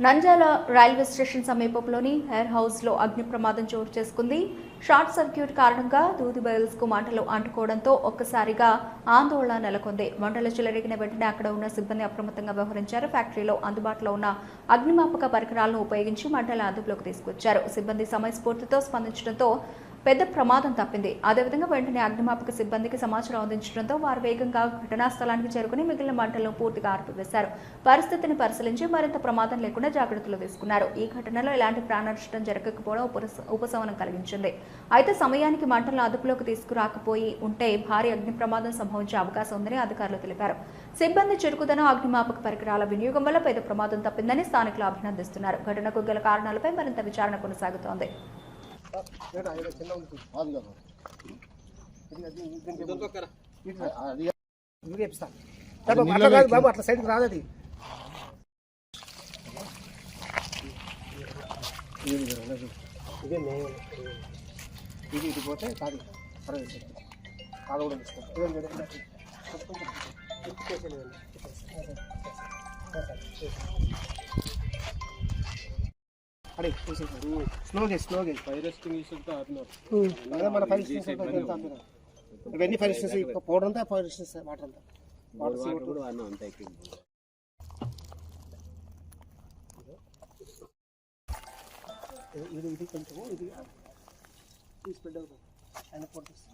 Nandyal railway station సమీపంలోని hair హౌస్లో అగ్ని ప్రమాదం చోటు చేసుకుంది. షార్ట్ సర్క్యూట్ కారణంగా దూది బయల్స్కు మంటలు అంటుకోవడంతో ఒక్కసారిగా ఆందోళన నెలకొంది. మంటలు చెలరేగిన వెంటనే అక్కడ ఉన్న సిబ్బంది అప్రమత్తంగా వ్యవహరించారు. ఫ్యాక్టరీలో అందుబాటులో ఉన్న అగ్నిమాపక పరికరాలను ఉపయోగించి మంటలను అదుపులోకి తీసుకొచ్చారు. సిబ్బంది సమయస్ఫూర్తితో స్పందించడంతో పెద్ద ప్రమాదం తప్పింది. అదేవిధంగా వెంటనే అగ్నిమాపక సిబ్బందికి సమాచారం అందించడంతో వారు వేగంగా ఘటనా స్థలానికి చేరుకుని మిగిలిన మంటలను పూర్తిగా ఆర్పివేశారు. పరిస్థితిని పరిశీలించి మరింత ప్రమాదం లేకుండా జాగ్రత్తలు తీసుకున్నారు. ఈ ఘటనలో ఎలాంటి ప్రాణ నష్టం జరగకపోవడం ఉపశమనం కలిగించింది. అయితే సమయానికి మంటలను అదుపులోకి తీసుకురాకపోయి ఉంటే భారీ అగ్ని ప్రమాదం సంభవించే అవకాశం ఉందని అధికారులు తెలిపారు. సిబ్బంది చురుకుదనం, అగ్నిమాపక పరికరాల వినియోగం వల్ల పెద్ద ప్రమాదం తప్పిందని స్థానికులు అభినందిస్తున్నారు. ఘటనకు గల కారణాలపై మరింత విచారణ కొనసాగుతోంది. అట్లా సైడ్కి రాదది. ఇది ఇటు పోతే కాదు కాదు కూడా అడే స్లోగా ఫైర్ ఎక్స్టింగ్విషర్తో ఆపినారు. మన ఫైర్ ఎక్స్టింగ్విషర్ ఇవన్నీ ఫైర్ ఎక్స్టింగ్విషర్ పౌడర్ అంతా ఫైర్ ఎక్స్టింగ్విషర్ వాటర్ అంతా వాటర్ కూడా వాడినా అంతా ఎక్కింది. ఇది కొంచెం ఇది స్ప్రెడ్ అవుతుంది ఆయన ఫోటోస్.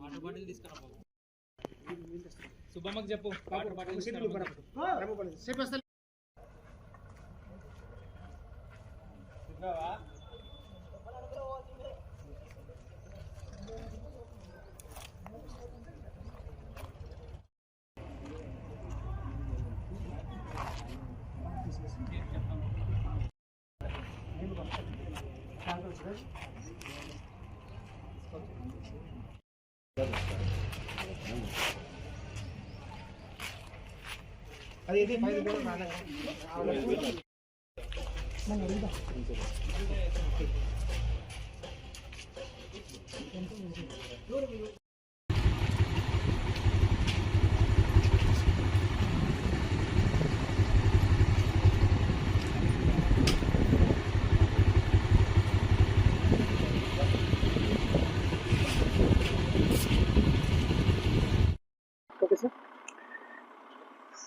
వాటర్ బాటిల్ తీసుకురా సుబ్బమ్మకి చెప్పు. వాటర్ బాటిల్ అది ఇది ఫైల్ కూడా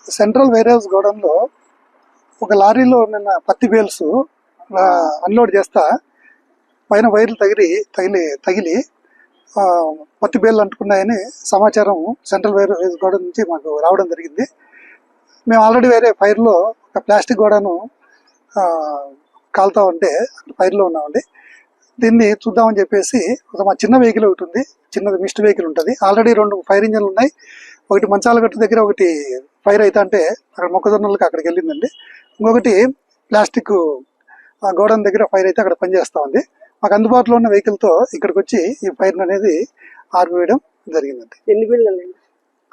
సెంట్రల్ వేర్హౌస్ గోడౌన్లో ఒక లారీలో నిన్న పత్తి బేల్స్ అన్లోడ్ చేస్తా పైన వైర్లు తగిలి పత్తి బేళ్ళు అంటుకున్నాయని సమాచారం సెంట్రల్ వేర్హౌస్ గోడౌన్ నుంచి మాకు రావడం జరిగింది. మేము ఆల్రెడీ వేరే ఫైర్లో ఒక ప్లాస్టిక్ గోడను కాలుతా ఉంటే ఫైర్లో ఉన్నామండి. దీన్ని చూద్దామని చెప్పేసి మా చిన్న వెహికల్ ఒకటి ఉంది, చిన్నది మిస్ట్ వెహికల్ ఉంటుంది. ఆల్రెడీ 2 ఫైర్ ఇంజన్లు ఉన్నాయి. ఒకటి మంచాలగట్టు దగ్గర ఒకటి ఫైర్ అయితే అంటే అక్కడ మొక్కజొన్నలకు అక్కడికి వెళ్ళిందండి. ఇంకొకటి ప్లాస్టిక్ గోడౌన్ దగ్గర ఫైర్ అయితే అక్కడ పనిచేస్తూ ఉంది. మాకు అందుబాటులో ఉన్న వెహికల్తో ఇక్కడికి వచ్చి ఈ ఫైర్ అనేది ఆర్పివేయడం జరిగిందండి. ఎన్ని బిల్లులు?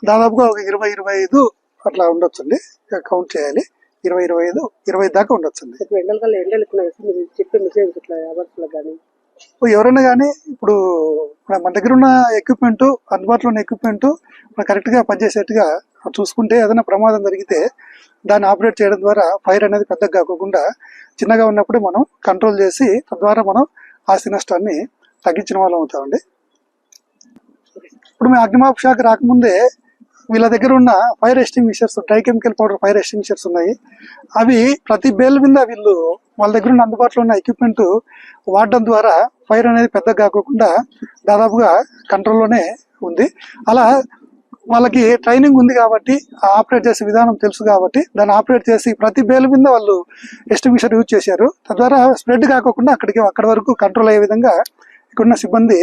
దాదాపుగా ఒక 20-25 అట్లా ఉండొచ్చండి. కౌంట్ చేయాలి. 20 దాకా ఉండొచ్చండి. ఎవరైనా కానీ ఇప్పుడు మన దగ్గర ఉన్న ఎక్విప్మెంట్, అందుబాటులో ఉన్న ఎక్విప్మెంట్ మనం కరెక్ట్గా పనిచేసేట్టుగా చూసుకుంటే ఏదైనా ప్రమాదం జరిగితే దాన్ని ఆపరేట్ చేయడం ద్వారా ఫైర్ అనేది పెద్దగా కాకుండా చిన్నగా ఉన్నప్పుడే మనం కంట్రోల్ చేసి తద్వారా మనం ఆస్తి నష్టాన్ని తగ్గించిన వాళ్ళం అవుతామండి. ఇప్పుడు మేము అగ్నిమాపక శాఖ రాకముందే వీళ్ళ దగ్గర ఉన్న fire extinguishers, dry chemical powder fire extinguishers ఉన్నాయి. అవి ప్రతి బేల్ మీద వీళ్ళు వాళ్ళ దగ్గర ఉన్న అందుబాటులో ఉన్న ఎక్విప్మెంట్ వాడడం ద్వారా ఫైర్ అనేది పెద్దగా కాకుండా దాదాపుగా కంట్రోల్లోనే ఉంది. అలా వాళ్ళకి ట్రైనింగ్ ఉంది కాబట్టి, ఆపరేట్ చేసే విధానం తెలుసు కాబట్టి దాన్ని ఆపరేట్ చేసి ప్రతి బేల్ మీద వాళ్ళు ఎక్స్టింగ్విషర్ యూజ్ చేశారు. తద్వారా స్ప్రెడ్ కాకుండా అక్కడి వరకు కంట్రోల్ అయ్యే విధంగా ఇక్కడున్న సిబ్బంది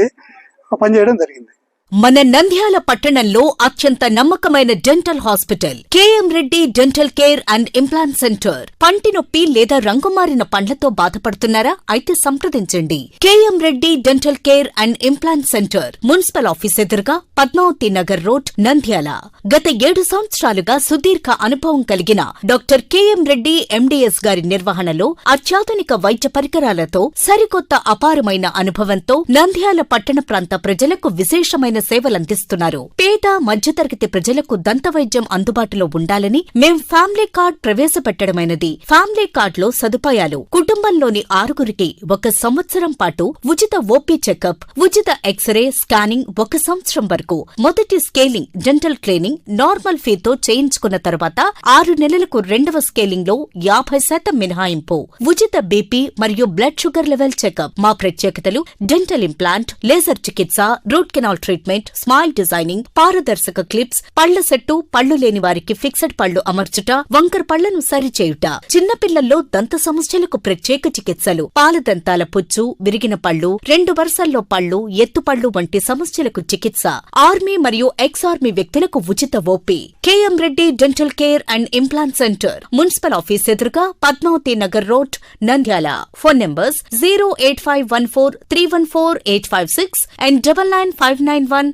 పనిచేయడం జరిగింది. మన నంద్యాల పట్టణంలో అత్యంత నమ్మకమైన dental hospital KM Reddy dental care and implant centre. పంటి నొప్పి లేదా రంగుమారిన పండ్లతో బాధపడుతున్నారా? అయితే సంప్రదించండి. KM Reddy dental care and implant centre, municipal office ఎదురుగా, పద్మావతి నగర్ రోడ్, నంద్యాల. గత 7 సంవత్సరాలుగా సుదీర్ఘ అనుభవం కలిగిన డాక్టర్ కేఎం రెడ్డి ఎండిఎస్ గారి నిర్వహణలో అత్యాధునిక వైద్య పరికరాలతో సరికొత్త అపారమైన అనుభవంతో నంద్యాల పట్టణ ప్రాంత ప్రజలకు విశేషమైన సేవలందిస్తున్నారు. పేద మధ్యతరగతి ప్రజలకు దంతవైద్యం అందుబాటులో ఉండాలని మేం ఫ్యామిలీ కార్డ్ ప్రవేశపెట్టడమైనది. ఫ్యామిలీ కార్డ్ లో సదుపాయాలు: కుటుంబంలోని 6గురికి 1 సంవత్సరం పాటు ఉచిత ఓపీ చెకప్, ఉచిత ఎక్స్రే స్కానింగ్ 1 సంవత్సరం వరకు, మొదటి స్కేలింగ్ డెంటల్ క్లీనింగ్ నార్మల్ ఫీతో చేయించుకున్న తర్వాత 6 నెలలకు 2వ స్కేలింగ్ లో 50% మినహాయింపు, ఉచిత బీపీ మరియు బ్లడ్ షుగర్ లెవెల్ చెకప్. మా ప్రత్యేకతలు: డెంటల్ ఇంప్లాంట్, లేజర్ చికిత్స, root canal treatment, smile designing, పారదర్శక క్లిప్స్, పళ్ల సెట్టు, పళ్లు లేని వారికి ఫిక్సెడ్ పళ్లు అమర్చుట, వంకర పళ్లను సరిచేయుట, చిన్నపిల్లల్లో దంత సమస్యలకు ప్రత్యేక చికిత్సలు, పాలదంతాల పుచ్చు, విరిగిన పళ్లు, 2 వరుసల్లో పళ్లు, ఎత్తుపళ్లు వంటి సమస్యలకు చికిత్స, ఆర్మీ మరియు ఎక్స్ ఆర్మీ వ్యక్తులకు ఉచిత OP. KM Reddy dental care and implant centre, municipal office ఎదురుగా, Padmavati Nagar road, Nandyal. Phone numbers 08514314856 and 9959153005.